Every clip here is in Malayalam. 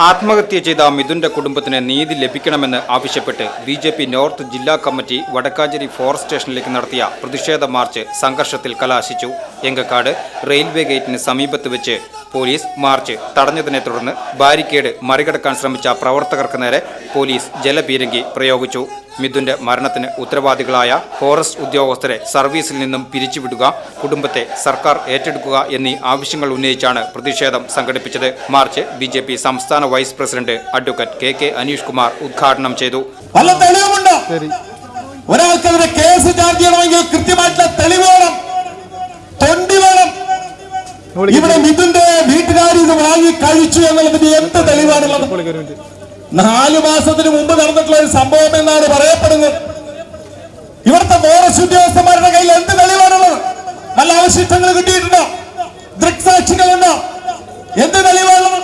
ആത്മഹത്യ ചെയ്ത മിഥുന്റെ കുടുംബത്തിന് നീതി ലഭിക്കണമെന്ന് ആവശ്യപ്പെട്ട് ബിജെപി നോർത്ത് ജില്ലാ കമ്മിറ്റി വടക്കാഞ്ചേരി ഫോറസ്റ്റ് സ്റ്റേഷനിലേക്ക് നടത്തിയ പ്രതിഷേധ മാർച്ച് സംഘർഷത്തിൽ കലാശിച്ചു. എങ്കക്കാട് റെയിൽവേ ഗേറ്റിന് സമീപത്ത് വെച്ച് പോലീസ് മാർച്ച് തടഞ്ഞതിനെ തുടർന്ന് ബാരിക്കേഡ് മറികടക്കാൻ ശ്രമിച്ച പ്രവർത്തകർക്ക് നേരെ പോലീസ് ജലപീരങ്കി പ്രയോഗിച്ചു. മിഥുന്റെ മരണത്തിന് ഉത്തരവാദികളായ ഫോറസ്റ്റ് ഉദ്യോഗസ്ഥരെ സർവീസിൽ നിന്നും പിരിച്ചുവിടുക, കുടുംബത്തെ സർക്കാർ ഏറ്റെടുക്കുക എന്നീ ആവശ്യങ്ങൾ ഉന്നയിച്ചാണ് പ്രതിഷേധം സംഘടിപ്പിച്ചത്. മാർച്ച് ബിജെപി സംസ്ഥാന vice president advocate K Aneesh Kumar ഉദ്ഘാടനം ചെയ്തു. ഒരാൾക്കെതിരെ കേസ് ചാർജ് ചെയ്യണമെങ്കിൽ കൃത്യമായിട്ടുള്ള തെളിവ് വേണം, തൊണ്ടി വേണം. ഇവിടെ മിഥുന്റെ വീട്ടുകാർ ഇത് വാങ്ങി കഴിച്ചു എന്നുള്ളതിന് എന്ത് തെളിവാണുള്ളത്? 4 മാസത്തിന് മുമ്പ് നടന്നിട്ടുള്ള ഒരു സംഭവം എന്നാണ് പറയപ്പെടുന്നത്. ഇവിടുത്തെ ഫോറസ്റ്റ് ഉദ്യോഗസ്ഥന്മാരുടെ കയ്യിൽ എന്ത് തെളിവാണുള്ളത്? നല്ല അവശിഷ്ടങ്ങൾ കിട്ടിയിട്ടുണ്ടോ? ദൃക്സാക്ഷികളുണ്ടോ? എന്ത് തെളിവാണുള്ളത്?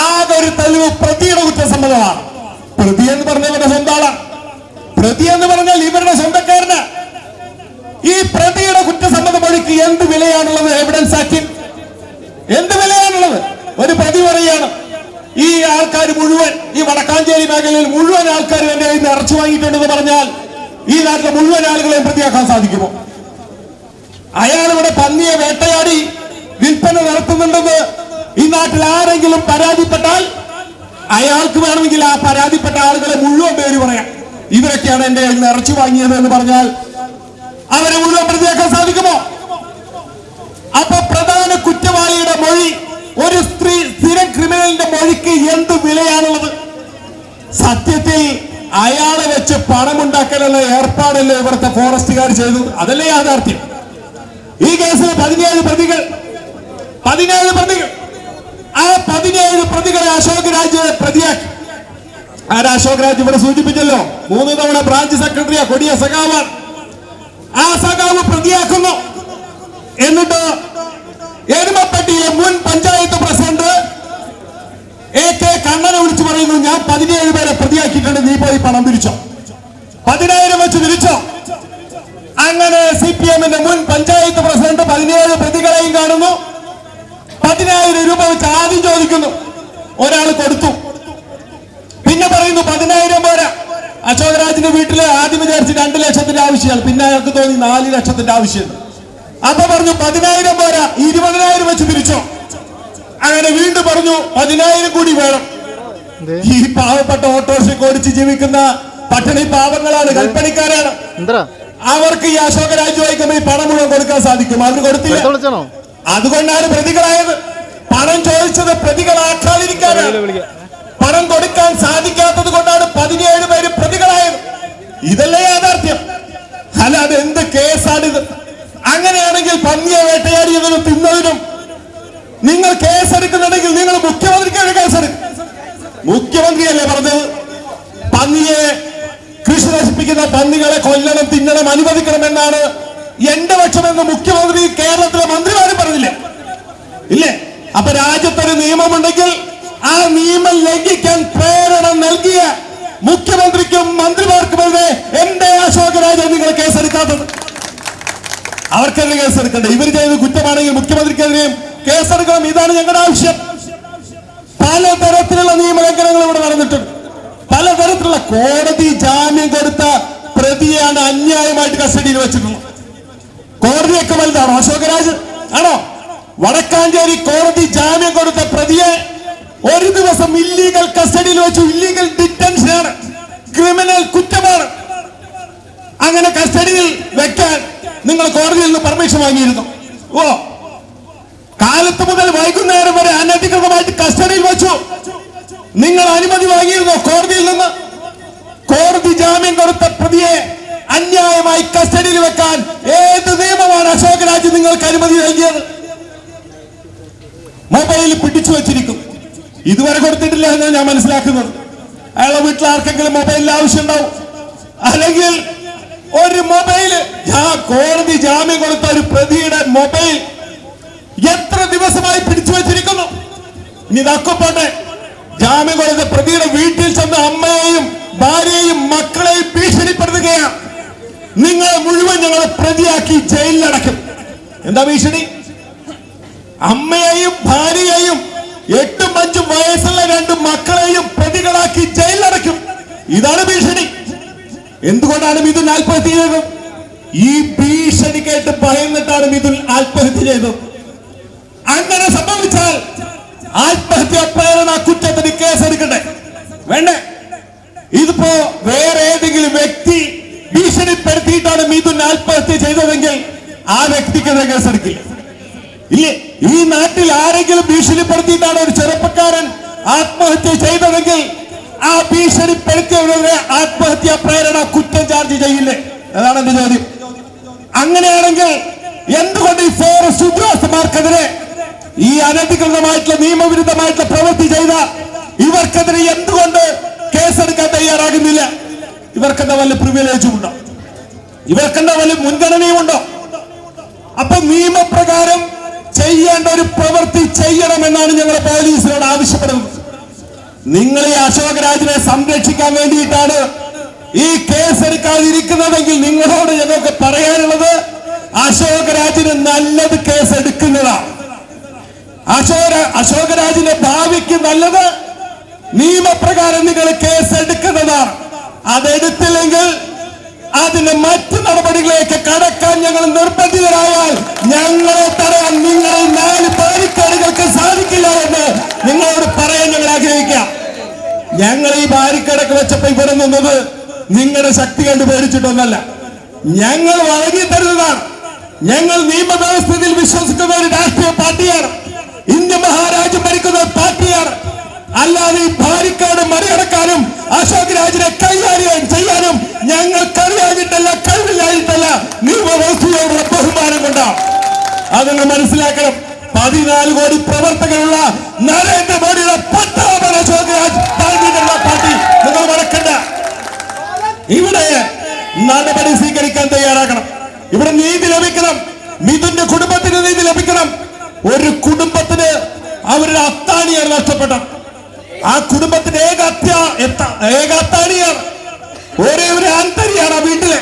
ആകെ ഒരു തെളിവ് പ്രതിയുടെ കുറ്റസമ്മതമാണ്. പ്രതി എന്ന് പറഞ്ഞ ഇവരുടെ സ്വന്തം ആളാണ്. പ്രതി എന്ന് പറഞ്ഞാൽ ഇവരുടെ സ്വന്തക്കാരന്. ഈ പ്രതിയുടെ കുറ്റസമ്മത മൊഴിക്ക് എന്ത് വിലയാണുള്ളത്? എവിഡൻസ് ആക്ടിൽ എന്ത് വിലയാണുള്ളത്? ഒരു പ്രതി പറയാണ് ഈ ആൾക്കാർ മുഴുവൻ, ഈ വടക്കാഞ്ചേരി മേഖലയിൽ മുഴുവൻ ആൾക്കാർ എന്റെ കയ്യിൽ നിന്ന് ഇറച്ചു വാങ്ങിയിട്ടുണ്ടെന്ന് പറഞ്ഞാൽ ഈ നാട്ടിലെ മുഴുവൻ ആളുകളെയും പ്രതിയാക്കാൻ സാധിക്കുമോ? അയാൾ ഇവിടെ പന്നിയെ വേട്ടയാടി വിൽപ്പന നടത്തുന്നുണ്ടെന്ന് ഈ നാട്ടിൽ ആരെങ്കിലും പരാതിപ്പെട്ടാൽ അയാൾക്ക് വേണമെങ്കിൽ ആ പരാതിപ്പെട്ട ആളുകളെ മുഴുവൻ പേര് പറയാം. ഇവരൊക്കെയാണ് എന്റെ കയ്യിൽ നിന്ന് ഇറച്ചി വാങ്ങിയത് എന്ന് പറഞ്ഞാൽ അവരെ മുഴുവൻ പ്രതിയാക്കാൻ സാധിക്കുമോ? അപ്പൊ പ്രധാന കുറ്റവാളിയുടെ മൊഴി, ഒരു സ്ഥിരം ക്രിമിനലിന്റെ മൊഴിക്ക് എന്ത് വിലയാണുള്ളത്? സത്യത്തിൽ അയാളെ വെച്ച് പണമുണ്ടാക്കാനുള്ള ഏർപ്പാടല്ലേ ഇവിടുത്തെ ഫോറസ്റ്റുകാർ ചെയ്തത്? അതല്ലേ യാഥാർത്ഥ്യം? ഈ കേസിൽ 17 പ്രതികൾ. ആ 17 പ്രതികളെ അശോക് രാജ് പ്രതിയാക്കി. അശോക് രാജ് ഇവിടെ സൂചിപ്പിച്ചല്ലോ, 3 തവണ ബ്രാഞ്ച് സെക്രട്ടറിയാ, കൊടിയ സഖാവാണ്. ആ സഖാവ് പ്രതിയാക്കുന്നു. എന്നിട്ട് എരുമപ്പെട്ടിയിലെ മുൻ പഞ്ചായത്ത് പ്രസിഡന്റ് AK കണ്ണനെ വിളിച്ചു പറയുന്നു, ഞാൻ 17 പേരെ പ്രതിയാക്കിയിട്ടുണ്ട്, നീ പോയി പണം പിരിച്ചോ, 10,000 വെച്ച് പിരിച്ചോ. അങ്ങനെ CPM-ന്റെ മുൻ പഞ്ചായത്ത് പ്രസിഡന്റ് 17 പ്രതികളെയും കാണുന്നു. 10,000 രൂപ വെച്ച് ആദ്യം ചോദിക്കുന്നു, ഒരാൾ കൊടുത്തു. പിന്നെ പറയുന്നു 10,000 പോരാ. അശോക് രാജിന്റെ വീട്ടില് ആദ്യം വിചാരിച്ച് 2 ലക്ഷത്തിന്റെ ആവശ്യമാണ്, പിന്നെ അയാൾക്ക് തോന്നി 4 ലക്ഷത്തിന്റെ ആവശ്യമുണ്ട്. അപ്പൊ പറഞ്ഞു 10,000 പോരാ, 20,000 വെച്ച് പിരിച്ചോ. അങ്ങനെ വീണ്ടും പറഞ്ഞു 10,000 കൂടി വേണം. ഈ പാവപ്പെട്ട ഓട്ടോറിക്ഷ ഓടിച്ച് ജീവിക്കുന്ന പട്ടിണി പാവങ്ങളാണ്, കൽപ്പണിക്കാരാണ്. അവർക്ക് ഈ അശോക് രാജ് വായിക്കുമ്പോൾ ഈ പണം മുഴുവൻ കൊടുക്കാൻ സാധിക്കും. അവർ കൊടുത്തില്ല, അതുകൊണ്ടാണ് പ്രതികളായത്. പണം ചോദിച്ചത് പ്രതികളാക്കാതിരിക്കാനാണ്. പണം കൊടുക്കാൻ സാധിക്കാത്തത് കൊണ്ടാണ് 17 പേര് പ്രതികളായത്. ഇതല്ലേ യാഥാർത്ഥ്യം? അല്ലാതെ എന്ത് കേസാണിത്? അങ്ങനെയാണെങ്കിൽ പന്നിയെ വേട്ടയാടിയതിനും തിന്നതിനും നിങ്ങൾ കേസെടുക്കുന്നുണ്ടെങ്കിൽ നിങ്ങൾ മുഖ്യമന്ത്രിക്കാണ് കേസെടുക്കും. മുഖ്യമന്ത്രിയല്ലേ പറഞ്ഞത് പന്നിയെ, കൃഷി നശിപ്പിക്കുന്ന പന്നികളെ കൊല്ലണം, തിന്നണം, അനുവദിക്കണം എന്നാണ് എന്റെ പക്ഷമെന്ന് മുഖ്യമന്ത്രി കേരളത്തിലെ മന്ത്രിമാരും പറഞ്ഞില്ലേ? ഇല്ലേ? അപ്പൊ രാജ്യത്തൊരു നിയമമുണ്ടെങ്കിൽ ആ നിയമം ലംഘിക്കാൻ പ്രേരണ നൽകിയ മുഖ്യമന്ത്രിക്കും മന്ത്രിമാർക്കുമെതിരെ എന്റെ അശോക് രാജ് നിങ്ങൾ കേസെടുക്കാത്തത്? അവർക്കെതിരെ കേസെടുക്കണ്ടേ? ഇവർ ചെയ്ത് കുറ്റമാണെങ്കിൽ മുഖ്യമന്ത്രിക്കെതിരെയും കേസെടുക്കണം. ഇതാണ് ഞങ്ങളുടെ ആവശ്യം. പലതരത്തിലുള്ള നിയമലംഘനങ്ങൾ ഇവിടെ നടന്നിട്ടുണ്ട്. പലതരത്തിലുള്ള കോടതി ജാമ്യം കൊടുത്ത പ്രതിയാണ് അന്യായമായിട്ട് കസ്റ്റഡിയിൽ വെച്ചിട്ടുള്ളത്. കോടതിയൊക്കെ വലുതാണോ അശോക് രാജ്? ആണോ? വടക്കാഞ്ചേരി കോടതി ജാമ്യം കൊടുത്ത പ്രതിയെ ഒരു ദിവസം ഇല്ലീഗൽ കസ്റ്റഡിയിൽ വെച്ചു. ഇല്ലീഗൽ ഡിറ്റൻഷനാണ്, ക്രിമിനൽ കുറ്റമാണ്. അങ്ങനെ കസ്റ്റഡിയിൽ വെക്കാൻ നിങ്ങൾ കോടതിയിൽ നിന്ന് പെർമിഷൻ വാങ്ങിയിരുന്നു. കാലത്ത് മുതൽ വൈകുന്നേരം വരെ അനധികൃതമായിട്ട് കസ്റ്റഡിയിൽ വെച്ചു. നിങ്ങൾ അനുമതി വാങ്ങിയിരുന്നോ കോടതിയിൽ നിന്ന്? കോടതി ജാമ്യം കൊടുത്ത പ്രതിയെ അന്യായമായി കസ്റ്റഡിയിൽ വെക്കാൻ ഏത് നിയമമാണ് അശോക് രാജ് നിങ്ങൾക്ക് അനുമതി നൽകിയത്? മൊബൈൽ പിടിച്ചു വെച്ചിരിക്കും. ഇതുവരെ കൊടുത്തിട്ടില്ല എന്നാണ് ഞാൻ മനസ്സിലാക്കുന്നത്. അയാളെ വീട്ടിൽ ആർക്കെങ്കിലും മൊബൈലിൽ ആവശ്യം ഉണ്ടാവും. അല്ലെങ്കിൽ ഒരു മൊബൈല്, കോടതി ജാമ്യം കൊടുത്ത ഒരു പ്രതിയുടെ മൊബൈൽ എത്ര ദിവസമായി പിടിച്ചു വെച്ചിരിക്കുന്നു? ഇനി ഇതൊക്കെ പോട്ടെ, ജാമ്യം കൊടുത്ത പ്രതിയുടെ വീട്ടിൽ ചെന്ന് അമ്മയെയും ഭാര്യയെയും മക്കളെയും ഭീഷണിപ്പെടുത്തുകയാണ്. നിങ്ങളെ മുഴുവൻ ഞങ്ങൾ പ്രതിയാക്കി ജയിലിലടക്കും. എന്താ ഭീഷണി? അമ്മയെയും ഭാര്യയെയും 8ഉം 5ഉം വയസ്സുള്ള 2 മക്കളെയും പ്രതികളാക്കി ജയിലിലടക്കും. ഇതാണ് ഭീഷണി. എന്തുകൊണ്ടാണ് മിഥുൻ ആത്മഹത്യ ചെയ്തത്? ഈ ഭീഷണി കേട്ട് ഭയന്നിട്ടാണ് മിഥുൻ ആത്മഹത്യ ചെയ്തത്. അങ്ങനെ സംഭവിച്ചാൽ ആത്മഹത്യാ പ്രേരണ കുറ്റത്തിന് കേസെടുക്കണ്ടേ? വേണ്ടേ? ഇതിപ്പോ വേറെ ഏതെങ്കിലും വ്യക്തി ഭീഷണിപ്പെടുത്തിയിട്ടാണ് മിഥുൻ ആത്മഹത്യ ചെയ്തതെങ്കിൽ ആ വ്യക്തിക്കെതിരെ കേസെടുക്കില്ല. ഇല്ലേ? ഈ നാട്ടിൽ ആരെങ്കിലും ഭീഷണിപ്പെടുത്തിയിട്ടാണ് ഒരു ചെറുപ്പക്കാരൻ ആത്മഹത്യ ചെയ്തതെങ്കിൽ ആ ഭീഷണിപ്പെടുത്തിയവരെതിരെ ആത്മഹത്യാ പ്രേരണ കുറ്റം ചാർജ് ചെയ്യില്ലേ? അതാണ് എന്റെ ചോദ്യം. അങ്ങനെയാണെങ്കിൽ എന്തുകൊണ്ട് ഈ ഫോറസ്റ്റ് ഉദ്യോഗസ്ഥന്മാർക്കെതിരെ, ഈ അനധികൃതമായിട്ടുള്ള നിയമവിരുദ്ധമായിട്ടുള്ള പ്രവൃത്തി ചെയ്ത ഇവർക്കെതിരെ എന്തുകൊണ്ട് കേസെടുക്കാൻ തയ്യാറാകുന്നില്ല? ഇവർക്കെന്താ വല്ല പ്രിവിലേജും ഉണ്ടോ? ഇവർക്കെന്താ വല്ല മുൻഗണനയും ഉണ്ടോ? അപ്പൊ നിയമപ്രകാരം ചെയ്യേണ്ട ഒരു പ്രവൃത്തി ചെയ്യണമെന്നാണ് ഞങ്ങൾ പോലീസിനോട് ആവശ്യപ്പെടുന്നത്. നിങ്ങൾ ഈ അശോക് രാജിനെ സംരക്ഷിക്കാൻ വേണ്ടിയിട്ടാണ് ഈ കേസെടുക്കാതിരിക്കുന്നതെങ്കിൽ നിങ്ങളോട് ഞങ്ങൾക്ക് പറയാനുള്ളത്, അശോക് രാജിന് നല്ലത് കേസെടുക്കുന്നതാണ്. അശോക് രാജിന്റെ ഭാവിക്ക് നല്ലത് നിയമപ്രകാരം നിങ്ങൾ കേസെടുക്കുന്നതാണ്. അതെടുത്തില്ലെങ്കിൽ അതിന് മറ്റു നടപടികളിലേക്ക് കടക്കാൻ ഞങ്ങൾ നിർബന്ധിതരായാൽ ഞങ്ങളെ തടയാൻ നിങ്ങൾ 4 ബാരിക്കേഡുകൾക്ക് സാധിക്കില്ല. ഞങ്ങൾ ഈ ബാരിക്കേഡൊക്കെ വെച്ചപ്പോ ഇവിടെ നിന്നത് നിങ്ങളുടെ ശക്തി കണ്ട് പേടിച്ചിട്ടൊന്നല്ല. ഞങ്ങൾ വഴങ്ങി തരുന്നതാണ്. ഞങ്ങൾ നിയമവ്യവസ്ഥയിൽ വിശ്വസിക്കുന്ന ഒരു രാഷ്ട്രീയ പാർട്ടിയാണ്. ഇന്ത്യ മഹാരാജ്യം ഭരിക്കുന്ന പാർട്ടിയാണ്. അല്ലാതെ ഈ ബാരിക്കേഡ് മറികടക്കാനും അശോക് രാജിനെ കൈകാര്യം ചെയ്യാനും ഞങ്ങൾ കഴിയാഞ്ഞിട്ടല്ല, കഴിവില്ലായിട്ടല്ല, നിയമവ്യവസ്ഥയോടുള്ള ബഹുമാനം കൊണ്ടാണ്. അതൊന്ന് മനസ്സിലാക്കണം. 14 കോടി പ്രവർത്തകരുള്ള നരേന്ദ്രമോദിയുടെ 10ാമത് അശോക് രാജ് ഭാരതീയ ജനതാ പാർട്ടി നിങ്ങൾ മറക്കണ്ട. ഇവിടെ നടപടി സ്വീകരിക്കാൻ തയ്യാറാക്കണം. ഇവിടെ നീതി ലഭിക്കണം. മിഥുന്റെ കുടുംബത്തിന് നീതി ലഭിക്കണം. ഒരു കുടുംബത്തിന് അവരുടെ അത്താണിയാണ് നഷ്ടപ്പെട്ടത്. ആ കുടുംബത്തിന് ഏക അത്താണിയാണ്, ഒരേ ഒരു ആന്തരിയാണ് ആ വീട്ടിലെ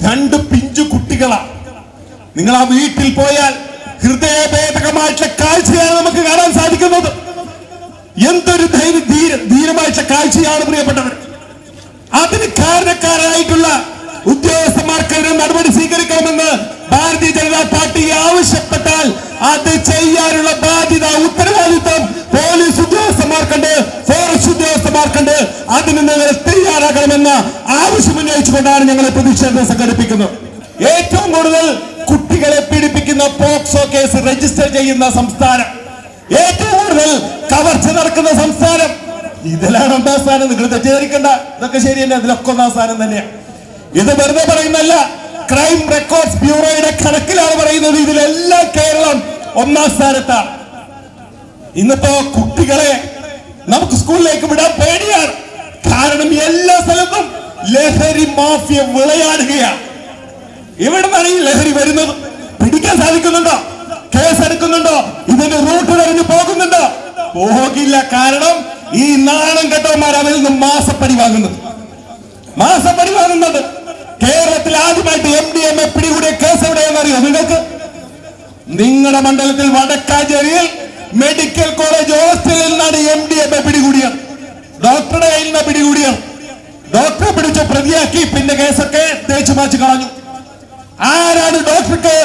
2 പിഞ്ചു കുട്ടികളാണ്. നിങ്ങൾ ആ വീട്ടിൽ പോയാൽ ഹൃദയഭേദകമായിട്ടുള്ള കാഴ്ചയാണ് നമുക്ക് കാണാൻ സാധിക്കുന്നത്. എന്തൊരു ധീരമായിട്ടുള്ള കാഴ്ചയാണ് പ്രിയപ്പെട്ടവർ. അതിന് കാരണക്കാരായിട്ടുള്ള ഉദ്യോഗസ്ഥന്മാർക്കെതിരെ നടപടി സ്വീകരിക്കണമെന്ന് ഭാരതീയ ജനതാ പാർട്ടി ആവശ്യപ്പെട്ടാൽ അത് ചെയ്യാനുള്ള ബാധ്യത, ഉത്തരവാദിത്വം പോലീസ് ഉദ്യോഗസ്ഥന്മാർക്കുണ്ട്, ഫോറസ്റ്റ് ഉദ്യോഗസ്ഥന്മാർക്കുണ്ട്. അതിന് നിങ്ങൾ തയ്യാറാകണമെന്ന ആവശ്യം ഉന്നയിച്ചുകൊണ്ടാണ് ഞങ്ങൾ പ്രതിഷേധം സംഘടിപ്പിക്കുന്നത്. ഏറ്റവും കൂടുതൽ കുട്ടികളെ പീഡിപ്പിക്കുന്ന പോക്സോ കേസ് രജിസ്റ്റർ ചെയ്യുന്ന സംസ്ഥാനം, ഏറ്റവും കൂടുതൽ കവർച്ച നടക്കുന്ന സംസ്ഥാനം, ഇതിലാണ് 1ാം സ്ഥാനം. നിങ്ങൾ തെറ്റിദ്ധരിക്കണ്ട, ഇതൊക്കെ ശരി തന്നെ, അതിലൊക്കെ 1ാം സ്ഥാനം തന്നെയാണ്. ഇത് വെറുതെ പറയുന്നല്ല, ക്രൈം റെക്കോർഡ്സ് ബ്യൂറോയുടെ കണക്കിലാണ് പറയുന്നത്. ഇതിലെല്ലാം കേരളം 1ാം സ്ഥാനത്താണ്. ഇന്നിപ്പോ കുട്ടികളെ നമുക്ക് സ്കൂളിലേക്ക് വിടാൻ പേടിയാണ്. കാരണം എല്ലാ സ്ഥലത്തും ലഹരി മാഫിയ വിളയാടുകയാണ്. ഇവിടെ നിന്നാണ് ഈ ലഹരി വരുന്നത്. പിടിക്കാൻ സാധിക്കുന്നുണ്ടോ? കേസെടുക്കുന്നുണ്ടോ? ഇതിന്റെ റൂട്ട് കഴിഞ്ഞ് പോകുന്നുണ്ടോ? പോകില്ല. കാരണം ഈ നാണം കെട്ടവന്മാർ അവരിൽ നിന്ന് മാസപ്പടി വാങ്ങുന്നത്. കേരളത്തിൽ ആദ്യമായിട്ട് MDMA പിടികൂടിയ കേസ് എവിടെയെന്ന് അറിയോ നിങ്ങൾക്ക്? നിങ്ങളുടെ മണ്ഡലത്തിൽ വടക്കാഞ്ചേരിയിൽ മെഡിക്കൽ കോളേജ് ഹോസ്റ്റലിൽ നിന്നാണ് MDMA പിടികൂടിയത്. ഡോക്ടറുടെ കയ്യിൽ നിന്ന് പിടികൂടിയത്. ഡോക്ടറെ പിടിച്ച് പ്രതിയാക്കി, പിന്നെ കേസൊക്കെ തേച്ചു മാച്ച് കളഞ്ഞു. ആരാണ് ഡോക്ടർക്ക്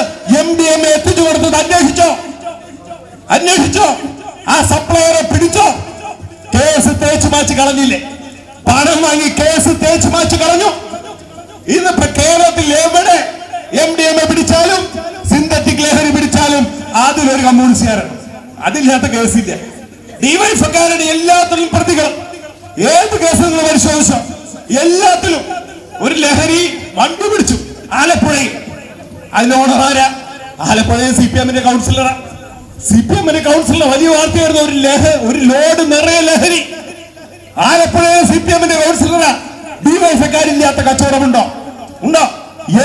MDMA എത്തിച്ചു കൊടുത്തത്? അന്വേഷിച്ചോ? ആ സപ്ലയറെ പിടിച്ചോ? കേസ് തേച്ചു മാച്ച് കളഞ്ഞില്ലേ? പണം വാങ്ങി കേസ് തേച്ചു മാച്ച് കളഞ്ഞു. ഇന്നിപ്പോ കേരളത്തിൽ എവിടെ MDMA പിടിച്ചാലും, സിന്തറ്റിക് ലഹരി പിടിച്ചാലും അതിലൊരു കമ്മ്യൂണിസ്റ്റുകാരാണ്. അതില്ലാത്ത കേസില്ല. ഡിവൈഎഫ്ഐക്കാരുടെ എല്ലാത്തിലും പ്രതികൾ. ഏത് കേസ് നിങ്ങൾ പരിശോധിച്ചോ? എല്ലാത്തിലും ഒരു ലഹരി വണ്ടി പിടിച്ചു. ആലപ്പുഴയിൽ അതിന്റെ ഓണർ ആരാ? ആലപ്പുഴയിൽ CPM-ന്റെ കൗൺസിലറാ. CPM-ന്റെ കൗൺസിലർ വലിയ വാർത്തയായിരുന്നു. ഒരു ലോഡ് നിറയെ ലഹരി. ആലപ്പുഴയിൽ CPM-ന്റെ കൗൺസിലറാ. ഡിവൈഎഫ്ഐക്കാരില്ലാത്ത കച്ചവടമുണ്ടോ?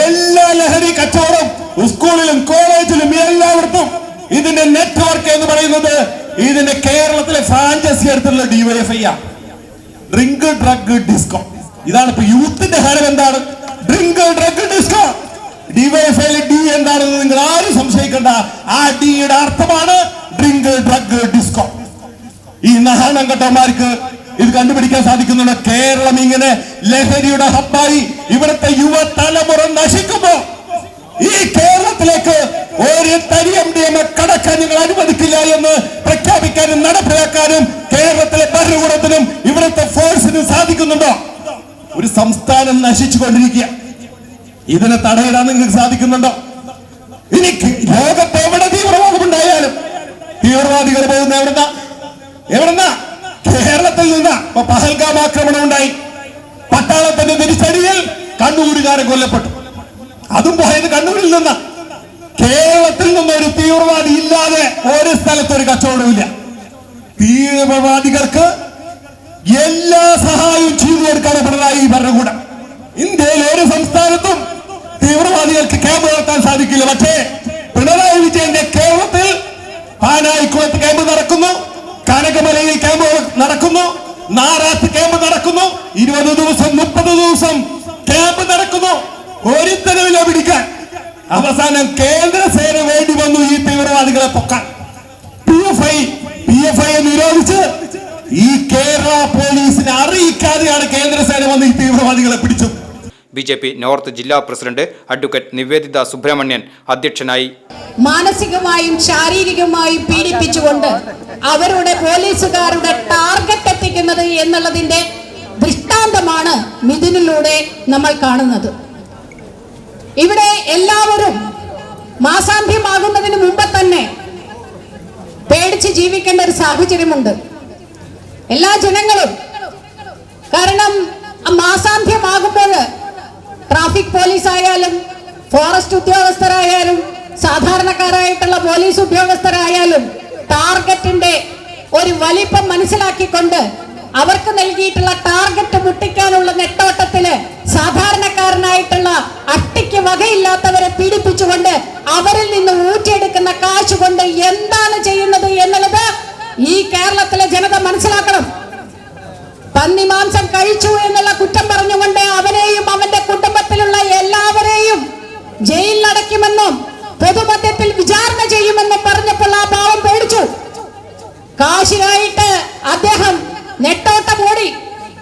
എല്ലാ ലഹരി കച്ചവടം സ്കൂളിലും കോളേജിലും എല്ലായിടത്തും. ഇതിന്റെ നെറ്റ്വർക്ക് എന്ന് പറയുന്നത് ഇതിന്റെ കേരളത്തിലെ ഫ്രാഞ്ചൈസി എടുത്തുള്ള ഡിവൈഎഫ്ഐ. Drink drug disco. ഇതാണ് ഇപ്പൊ യൂത്തിന്റെ ഹരം. എന്താണ് ഡ്രിങ്ക് ഡ്രഗ് ഡിസ്കോ? ഡിവൈഎഫ്ഐയിലെ ഡി എന്താണെന്ന് നിങ്ങൾ ആരും സംശയിക്കേണ്ട. ആ ഡിയുടെ അർത്ഥമാണ് ഡ്രിങ്ക് ഡ്രഗ് ഡിസ്കോ. ഈ നാണം കെട്ടന്മാർക്ക് ഇത് കണ്ടുപിടിക്കാൻ സാധിക്കുന്നുണ്ട്. കേരളം ഇങ്ങനെ ലഹരിയുടെ ഹബ്ബായി ഇവിടുത്തെ യുവതലമുറ നശിക്കുമ്പോ ഈ കേരളത്തിലേക്ക് ഒരു തരി MDMA കടക്കാൻ ഞങ്ങൾ അനുവദിക്കില്ല എന്ന് പ്രഖ്യാപിക്കാനും നടപ്പിലാക്കാനും കേരളത്തിലെ ഭരണകൂടത്തിനും ഇവിടുത്തെ ഫോഴ്സിനും സാധിക്കുന്നുണ്ടോ? ഒരു സംസ്ഥാനം നശിച്ചുകൊണ്ടിരിക്കുക. ഇതിനെ തടയിടാൻ നിങ്ങൾക്ക് സാധിക്കുന്നുണ്ടോ? ഇനി ലോകത്ത് എവിടെ തീവ്രവാദം ഉണ്ടായാലും തീവ്രവാദികൾ പോകുന്ന എവിടെന്നാ? കേരളത്തിൽ നിന്നാ. ഇപ്പൊ പഹൽഗാം ആക്രമണം ഉണ്ടായി. പട്ടാളത്തിന്റെ തിരിച്ചടിയിൽ കണ്ണൂരുകാരൻ കൊല്ലപ്പെട്ടു. അതും പോയത് കണ്ണൂരിൽ നിന്നാ. കേരളത്തിൽ നിന്നൊരു തീവ്രവാദി ഇല്ലാതെ ഒരു സ്ഥലത്തൊരു കച്ചവടമില്ല. തീവ്രവാദികൾക്ക് എല്ലാ സഹായവും ചെയ്തു കൊടുക്കാണ് പിണറായി ഭരണകൂടം. ഇന്ത്യയിൽ ഒരു സംസ്ഥാനത്തും തീവ്രവാദികൾക്ക് ക്യാമ്പ് നടത്താൻ സാധിക്കില്ല. പക്ഷേ പിണറായി വിജയന്റെ കേരളത്തിൽ പാനായിക്കുളത്ത് ക്യാമ്പ് നടക്കുന്നു, കനകമലയിൽ ക്യാമ്പ് നടക്കുന്നു, നാറാത്ത് ക്യാമ്പ് നടക്കുന്നു, 20 ദിവസം 30 ദിവസം ക്യാമ്പ് നടക്കുന്നു. ഒരുത്തരവില്ല പിടിക്കാൻ. അവസാനം കേന്ദ്ര സേന വേണ്ടി വന്നു ഈ തീവ്രവാദികളെ പൊക്കാൻ. PFI നിരോധിച്ച് ഈ കേരള പോലീസിനെ അറിയിക്കാതെയാണ് കേന്ദ്ര സേന വന്ന് ഈ തീവ്രവാദികളെ പിടിച്ചു. BJP നോർത്ത് ജില്ലാ പ്രസിഡന്റ് അഡ്വക്കേറ്റ് നിവേദിത സുബ്രഹ്മണ്യൻ അധ്യക്ഷനായി. മാനസികമായും ശാരീരികമായും പീഡിപ്പിച്ചുകൊണ്ട് അവരുടെ പോലീസുകാരുടെ ടാർഗറ്റ് എത്തിക്കാൻ ജീവിക്കുന്നത് എന്നുള്ളതിന്റെ ദൃഷ്ടാന്തമാണ് മിഥുനിലൂടെ നമ്മൾ കാണുന്നത്. ഇവിടെ എല്ലാവരും മാസാന്ത്യമാകുന്നതിന് മുമ്പ് തന്നെ പേടിച്ച് ജീവിക്കേണ്ട ഒരു സാഹചര്യമുണ്ട് എല്ലാ ജനങ്ങളും. കാരണം മാസാന്ത്യമാകുമ്പോൾ ട്രാഫിക് പോലീസ് ആയാലും ഫോറസ്റ്റ് ഉദ്യോഗസ്ഥരായാലും സാധാരണക്കാരായിട്ടുള്ള പോലീസ് ഉദ്യോഗസ്ഥരായാലും ടാർഗറ്റിന്റെ ഒരു വലിപ്പം മനസ്സിലാക്കിക്കൊണ്ട് അവർക്ക് നൽകിയിട്ടുള്ള ടാർഗറ്റ് മുട്ടിക്കാനുള്ള നെട്ടോട്ടത്തില് സാധാരണക്കാരനായിട്ടുള്ള അട്ടിക്ക് വകയില്ലാത്തവരെ പീഡിപ്പിച്ചുകൊണ്ട് അവരിൽ നിന്ന് ഊറ്റിയെടുക്കുന്ന കാശ് കൊണ്ട് എന്താണ് ചെയ്യുന്നത് എന്നുള്ളത് ഈ കേരളത്തിലെ ജനത മനസ്സിലാക്കണം. പന്നിമാംസം കഴിച്ചു എന്നുള്ള കുറ്റം പറഞ്ഞുകൊണ്ട് അവനെയും അവന്റെ കുടുംബത്തിലുള്ള എല്ലാവരെയും ജയിലിലടയ്ക്കുമെന്നും പൊതുമധ്യത്തിൽ വിചാരണ ചെയ്യുമെന്നും പറഞ്ഞപ്പോൾ ആ പാവം പേടിച്ചു. കാശിനായിട്ട് അദ്ദേഹം നെട്ടോട്ടം ഓടി.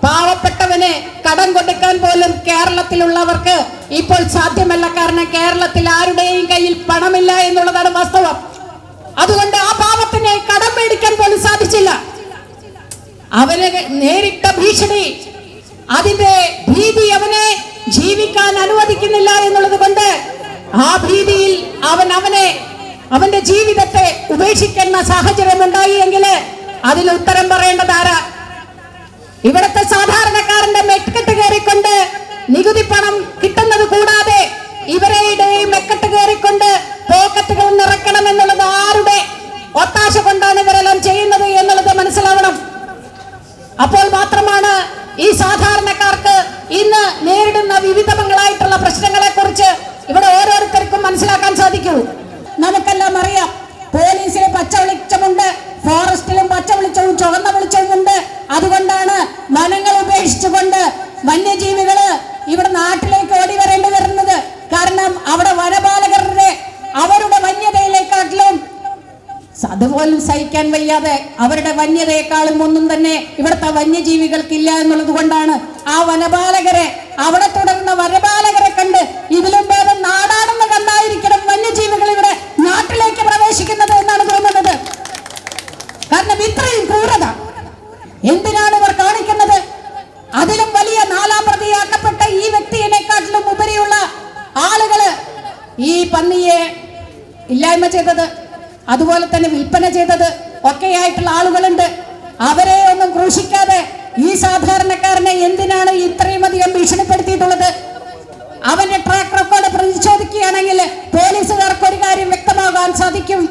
പാവപ്പെട്ടവന് കടം കൊടുക്കാൻ പോലും കേരളത്തിലുള്ളവർക്ക് ഇപ്പോൾ സാധ്യമല്ല. കാരണം കേരളത്തിൽ ആരുടെയും കയ്യിൽ പണമില്ല എന്നുള്ളതാണ് വാസ്തവം. അതുകൊണ്ട് ആ പാവത്തിന് കടം മേടിക്കാൻ പോലും സാധിച്ചില്ല. അവന് നേരിട്ട ഭീഷണി, അതിന്റെ ഭീതി അവനെ ജീവിക്കാൻ അനുവദിക്കുന്നില്ല എന്നുള്ളത് കൊണ്ട് ആ ഭീതിയിൽ അവന്റെ ജീവിതത്തെ ഉപേക്ഷിക്കുന്ന സാഹചര്യം ഉണ്ടായി എങ്കിൽ അതിൽ ഉത്തരം പറയേണ്ടത് ആരാ? ഇവിടുത്തെ സാധാരണക്കാരന്റെ മെക്കെട്ട് കയറിക്കൊണ്ട് നികുതി പണം കിട്ടുന്നത് കൂടാതെ ഇവരുടെയും മെക്കെട്ട് കയറിക്കൊണ്ട് പോക്കറ്റുകൾ നിറക്കണം എന്നുള്ളത് ആരുടെ ഒത്താശ കൊണ്ടാണ് ഇവരെല്ലാം ചെയ്യുന്നത് എന്നുള്ളത് മനസ്സിലാവണം. അപ്പോൾ മാത്രമാണ് ഈ സാധാരണക്കാർക്ക് ഇന്ന് നേരിടുന്ന വിവിധങ്ങളായിട്ടുള്ള പ്രശ്നങ്ങളെ കുറിച്ച് ഇവിടെ ഓരോരുത്തർക്കും മനസ്സിലാക്കാൻ സാധിക്കൂ. നമുക്കെല്ലാം അറിയാം, പോലീസിന് പച്ച വെളിച്ചമുണ്ട്, ഫോറസ്റ്റിലും പച്ച വെളിച്ചവും ചുവന്ന വെളിച്ചവുമുണ്ട്. അതുകൊണ്ടാണ് വനങ്ങൾ ഉപേക്ഷിച്ചുകൊണ്ട് വന്യജീവികള് ഇവിടെ നാട്ടിലേക്ക് ഓടി വരേണ്ടി വരുന്നത്. കാരണം അവിടെ വനപാലകരുടെ അവരുടെ വന്യതയിലേക്കാട്ടിലും അതുപോലും സഹിക്കാൻ വയ്യാതെ അവരുടെ വന്യതയെക്കാളും ഒന്നും തന്നെ ഇവിടുത്തെ വന്യജീവികൾക്കില്ല എന്നുള്ളത് കൊണ്ടാണ് ആ വനപാലകരെ, അവിടെ തുടരുന്ന വനപാലകരെ കണ്ട് ഇതിലും ഭേദം നാടാണെന്ന് കണ്ടായിരിക്കണം വന്യജീവികൾ ഇവിടെ നാട്ടിലേക്ക് പ്രവേശിക്കുന്നത് എന്നാണ് തോന്നുന്നത്. കാരണം ഇത്രയും ക്രൂരത എന്തിനാണ് ഇവർ കാണിക്കുന്നത്? അതിലും വലിയ 4ാം പ്രതിയാക്കപ്പെട്ട ഈ വ്യക്തിയെക്കാട്ടിലും ഉപരിയുള്ള ആളുകള് ഈ പന്നിയെ ഇല്ലായ്മ ചെയ്തത്, അതുപോലെ തന്നെ വിൽപ്പന ചെയ്തത് ഒക്കെയായിട്ടുള്ള ആളുകളുണ്ട്. അവരെ ഒന്നും ക്രൂശിക്കാതെ ഈ സാധാരണക്കാരനെ എന്തിനാണ് ഇത്രയും അധികം ഭീഷണിപ്പെടുത്തിയിട്ടുള്ളത്? അവന്റെ ട്രാക്ക് റെക്കോർഡ് പരിശോധിക്കുകയാണെങ്കിൽ പോലീസുകാർക്ക് ഒരു കാര്യം വ്യക്തമാകാൻ സാധിക്കും.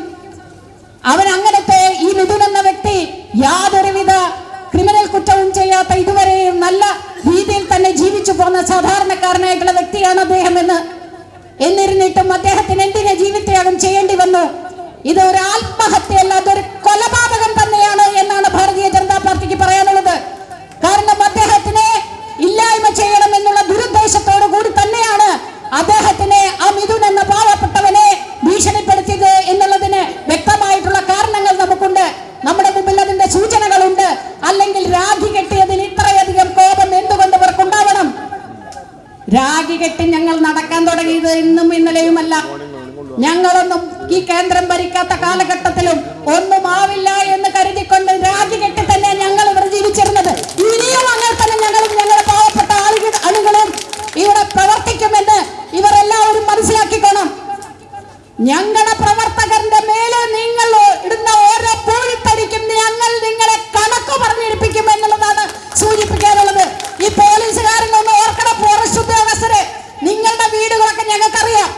അവൻ അങ്ങനത്തെ ഈ മിഥുൻ എന്ന വ്യക്തി യാതൊരുവിധ ക്രിമിനൽ കുറ്റവും ചെയ്യാത്ത ഇതുവരെയും നല്ല രീതിയിൽ തന്നെ ജീവിച്ചു പോന്ന സാധാരണക്കാരനായിട്ടുള്ള വ്യക്തിയാണ് അദ്ദേഹം എന്നിരുന്നിട്ടും അദ്ദേഹത്തിന് എന്തിനെ ജീവിതത്യാഗം ചെയ്യേണ്ടി വന്നു? ഇത് ഒരു ആത്മഹത്യയല്ല, അതൊരു കൊലപാതകം തന്നെയാണ് എന്നാണ് ഭാരതീയ ജനതാ പാർട്ടിക്ക് പറയാനുള്ളത്. കാരണം അദ്ദേഹത്തിനെ ഇല്ലായ്മ ചെയ്യണം എന്നുള്ള ദുരുദ്ദേശത്തോടു കൂടി തന്നെയാണ് അദ്ദേഹത്തിനെ ആ മിഥുൻ എന്ന പാവപ്പെട്ടവനെ ഭീഷണിപ്പെടുത്തിയത് എന്നുള്ളതിന് വ്യക്തമായിട്ടുള്ള കാരണങ്ങൾ നമുക്കുണ്ട്. നമ്മുടെ മുമ്പിൽ അതിന്റെ സൂചനകളുണ്ട്. അല്ലെങ്കിൽ രാഖി കെട്ടിയതിൽ ഇത്രയധികം കോപം എന്തുകൊണ്ട് ഇവർക്കുണ്ടാവണം? രാഖി കെട്ടി ഞങ്ങൾ നടക്കാൻ തുടങ്ങിയത് ഇന്നും ഇന്നലെയുമല്ല. ഞങ്ങളൊന്നും ഈ കേന്ദ്രം ഭരിക്കാത്ത കാലഘട്ടത്തിലും ഒന്നും ആവില്ല എന്ന് കരുതിക്കൊണ്ട് രാഖി കെട്ടി തന്നെ ഞങ്ങൾ ഇവിടെ ജീവിച്ചിരുന്നത്. ഇനിയും അങ്ങനെ തന്നെ ഞങ്ങളും ഞങ്ങളുടെ പാവപ്പെട്ട ആളുകളും ഇവിടെ പ്രവർത്തിക്കുമെന്ന് ഇവരെല്ലാവരും മനസ്സിലാക്കിക്കോണം. ഞങ്ങളുടെ പ്രവർത്തകരുടെ മേലെ നിങ്ങൾ ഇടുന്ന ഓരോ പൂഴിത്തടിക്കും ഞങ്ങൾ നിങ്ങളെ കണക്ക് പറഞ്ഞിരിപ്പിക്കും എന്നുള്ളതാണ് സൂചിപ്പിക്കാനുള്ളത്. ഈ പോലീസുകാരനൊന്ന് ഓർക്കണം, ഫോറസ്റ്റ് ഉദ്യോഗസ്ഥരെ, നിങ്ങളുടെ വീടുകളൊക്കെ ഞങ്ങൾക്കറിയാം.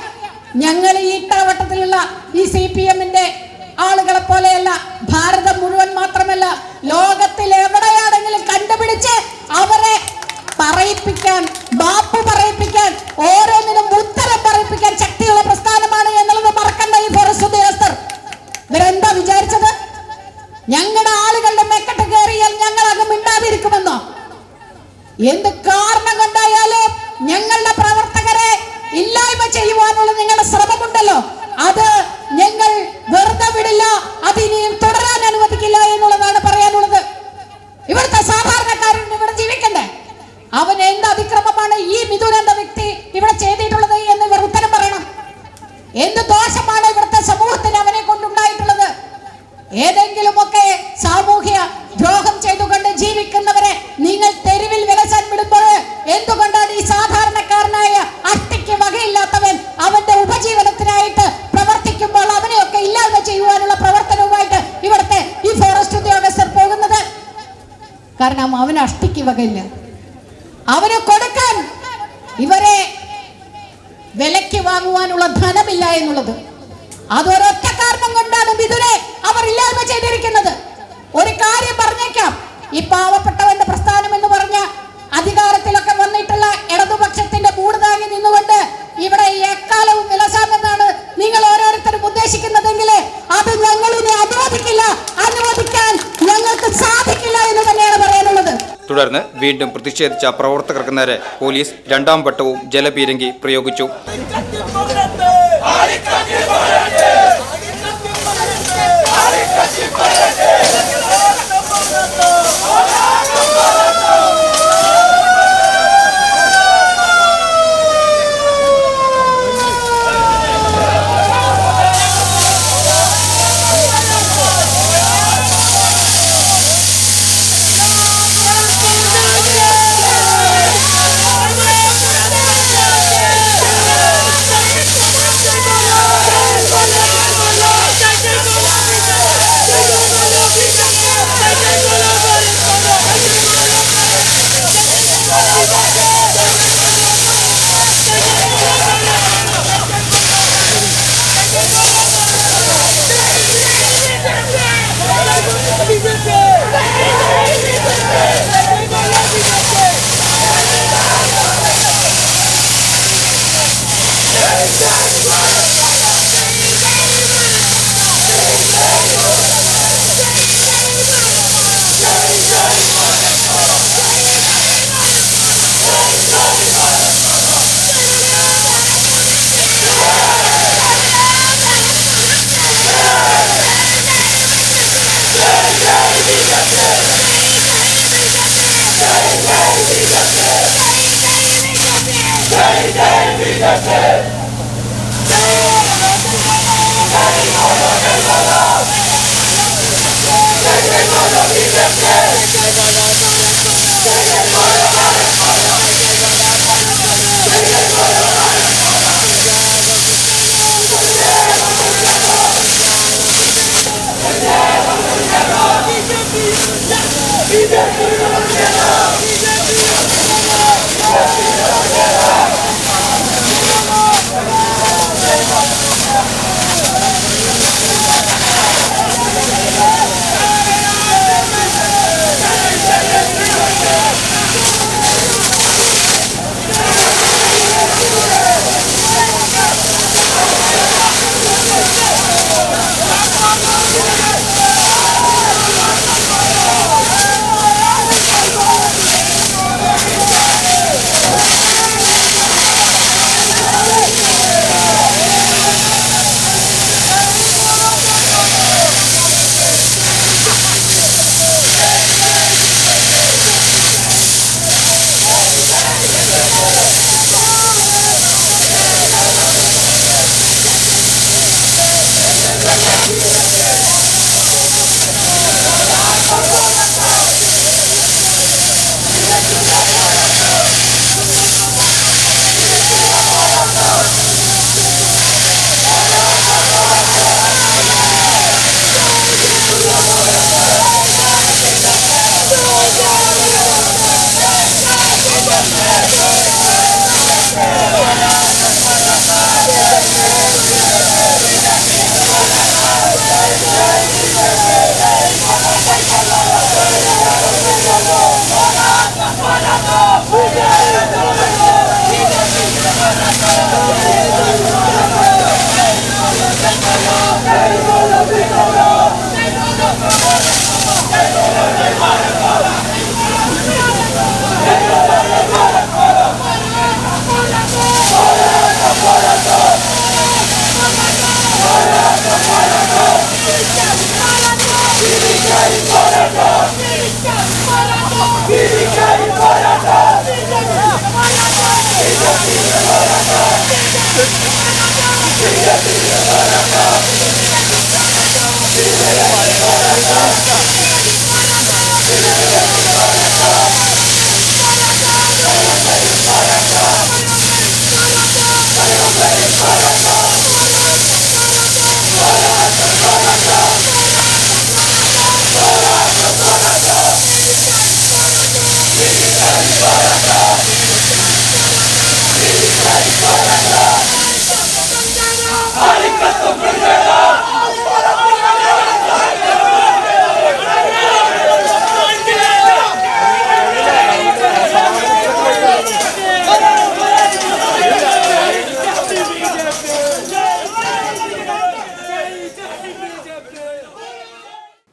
ഞങ്ങൾ ഈ ഇട്ടാവട്ടത്തിലുള്ള ഈ CPM-ന്റെ ആളുകളെ പോലെയല്ല, ഭാരതം മുഴുവൻ മാത്രമല്ല ലോകത്തിൽ എവിടെയാണെങ്കിലും കണ്ടുപിടിച്ച് അവരെ പറയിപ്പിക്കാൻ, ബാപ്പു പറയിപ്പിക്കാൻ, ഓരോന്നിനും ഉത്തരം പറയിപ്പിക്കാൻ ശക്തിയുള്ള പ്രസ്ഥാനമാണ് എന്നുള്ളത് മറക്കണ്ട ഈ ഫോറസ്റ്റ് ഉദ്യോഗസ്ഥർ. ഇവരെന്താ വിചാരിച്ചത്? ഞങ്ങളുടെ ആളുകളുടെ മെക്കെട്ട് കയറിയാൽ ഞങ്ങൾ അത് മിണ്ടാതിരിക്കുമെന്നോ? എന്ത് കാരണം കൊണ്ടായാലും ഞങ്ങളുടെ പ്രവർത്തകരെ ഇല്ലായ്മ ചെയ്യുവാനുള്ള നിങ്ങളുടെ ശ്രമമുണ്ടല്ലോ, അത് ഞങ്ങൾ വെറുതെ വിടില്ല, അതിനെയും തുടരാൻ അനുവദിക്കില്ല എന്നുള്ളതാണ് പറയാനുള്ളത്. ഇവിടുത്തെ സാധാരണക്കാരൻ ഇവിടെ ജീവിക്കണ്ടേ? അവൻ എന്ത് അതിക്രമമാണ് ഈ മിഥുൻ എന്ന വ്യക്തി ഇവിടെ ചെയ്തിട്ടുള്ളത് എന്ന് ഇവർ ഉത്തരം പറയണം. എന്ത് ദോഷമാണ് ഇവിടുത്തെ സമൂഹത്തിന് അവനെ കൊണ്ടുണ്ടായിട്ടുള്ളത്? ഏതെങ്കിലുമൊക്കെ സാമൂഹ്യ ദ്രോഹം ചെയ്തുകൊണ്ട് ജീവിക്കുന്ന കാരണം അവന് അഷ്ടിക്ക് വകയില്ല. അവന് കൊടുക്കാൻ ഇവരെ വിലയ്ക്ക് വാങ്ങുവാനുള്ള ധനമില്ല എന്നുള്ളത് അതൊരൊറ്റ കാരണം കൊണ്ടാണ് മിഥുനെ അവർ ഇല്ലായ്മ ചെയ്തിരിക്കുന്നത്. ഒരു കാര്യം പറഞ്ഞേക്കാം, ഈ പാവപ്പെട്ടവന്റെ പ്രസ്ഥാനം എന്ന് പറഞ്ഞ അധികാരത്തിലൊക്കെ വന്നിട്ടുള്ള ഇടതുപക്ഷത്തിന്റെ മൂട് താങ്ങി നിന്നുകൊണ്ട് ഇവിടെ എക്കാലവും വിലസാമെന്നാണ് നിങ്ങൾ ഓരോരുത്തരും ഉദ്ദേശിക്കുന്നതെങ്കിൽ അത് ഞങ്ങളിനെ അനുവദിക്കാൻ ഞങ്ങൾക്ക് സാധിക്കില്ല എന്ന് തന്നെയാണ് പറയാനുള്ളത്. തുടർന്ന് വീണ്ടും പ്രതിഷേധിച്ച പ്രവർത്തകർക്ക് നേരെ പോലീസ് രണ്ടാം വട്ടവും ജലപീരങ്കി പ്രയോഗിച്ചു.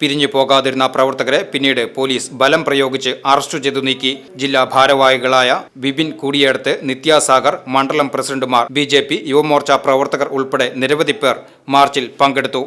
പിരിഞ്ഞു പോകാതിരുന്ന പ്രവർത്തകരെ പിന്നീട് പോലീസ് ബലം പ്രയോഗിച്ച് അറസ്റ്റ് ചെയ്തു നീക്കി. ജില്ലാ ഭാരവാഹികളായ വിപിൻ കൂടിയേടത്ത്, നിത്യാസാഗർ, മണ്ഡലം പ്രസിഡന്റുമാർ, BJP യുവമോർച്ച പ്രവർത്തകർ ഉൾപ്പെടെ നിരവധി പേർ മാർച്ചിൽ പങ്കെടുത്തു.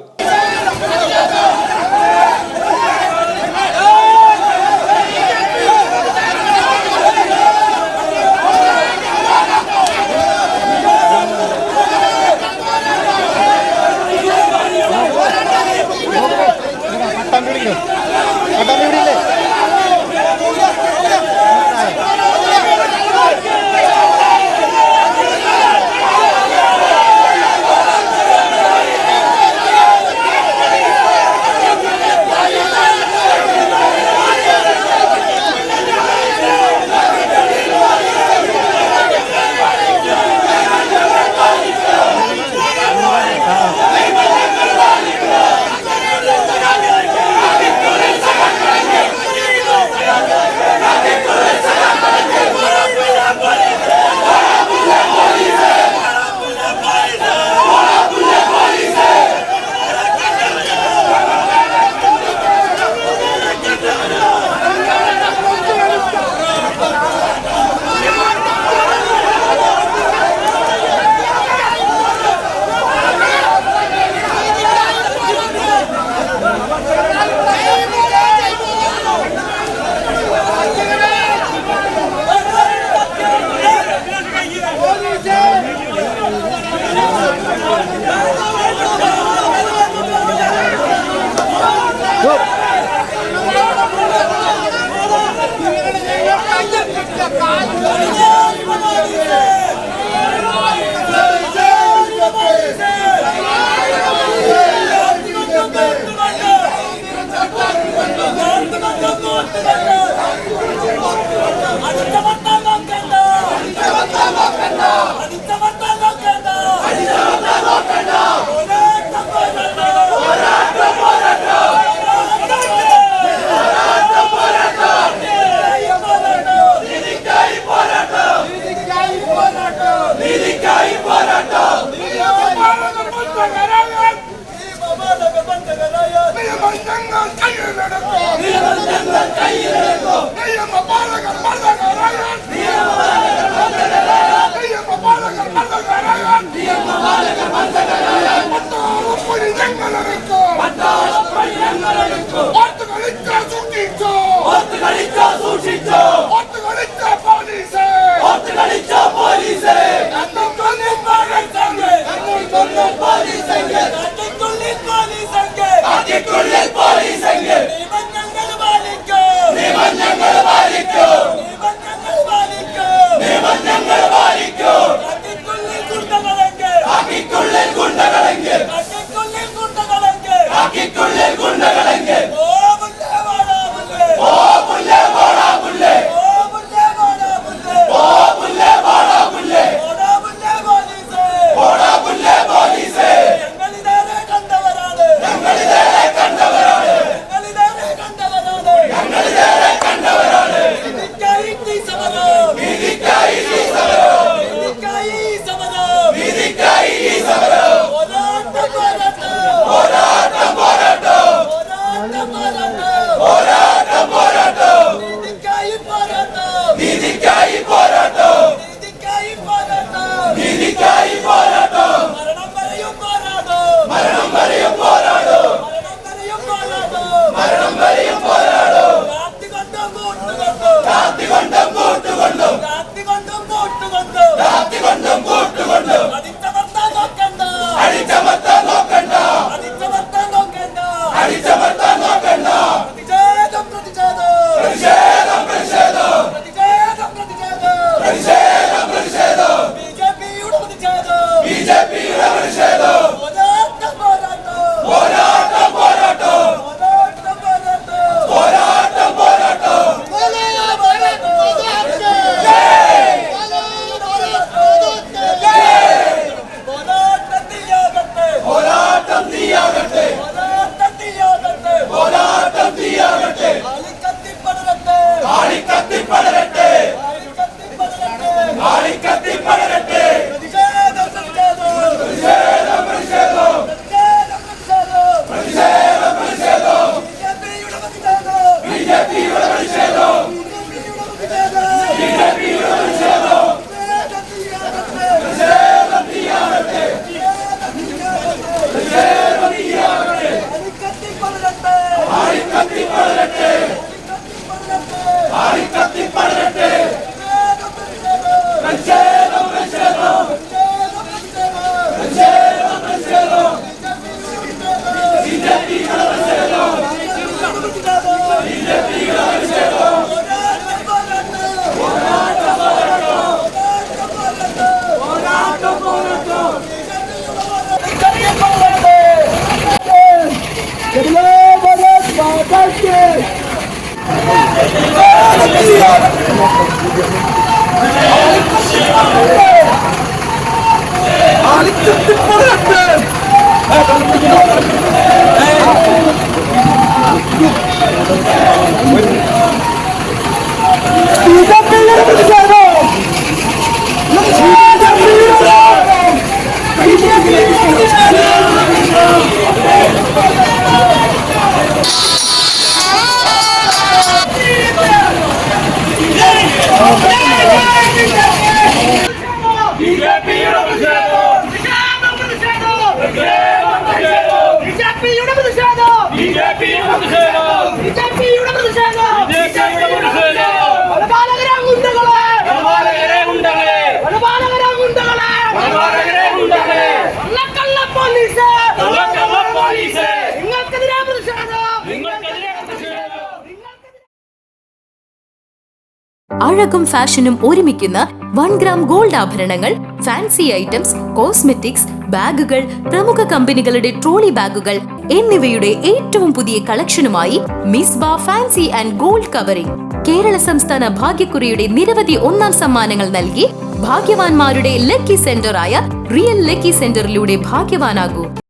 അഴകും ഫാഷനും ഒരുമിക്കുന്ന 1 ഗ്രാം ഗോൾഡ് ആഭരണങ്ങൾ, ഫാൻസി ഐറ്റംസ്, കോസ്മെറ്റിക്സ്, ബാഗുകൾ, പ്രമുഖ കമ്പനികളുടെ ട്രോളി ബാഗുകൾ എന്നിവയുടെ ഏറ്റവും പുതിയ കളക്ഷനുമായി Misba fancy and gold covering. Kerala സംസ്ഥാന ഭാഗ്യക്കുറിയുടെ നിരവധി ഒന്നാം സമ്മാനങ്ങൾ നൽകി ഭാഗ്യവാന്മാരുടെ ലക്കി സെന്ററായ റിയൽ ലക്കി സെന്ററിലൂടെ ഭാഗ്യവാനാകൂ.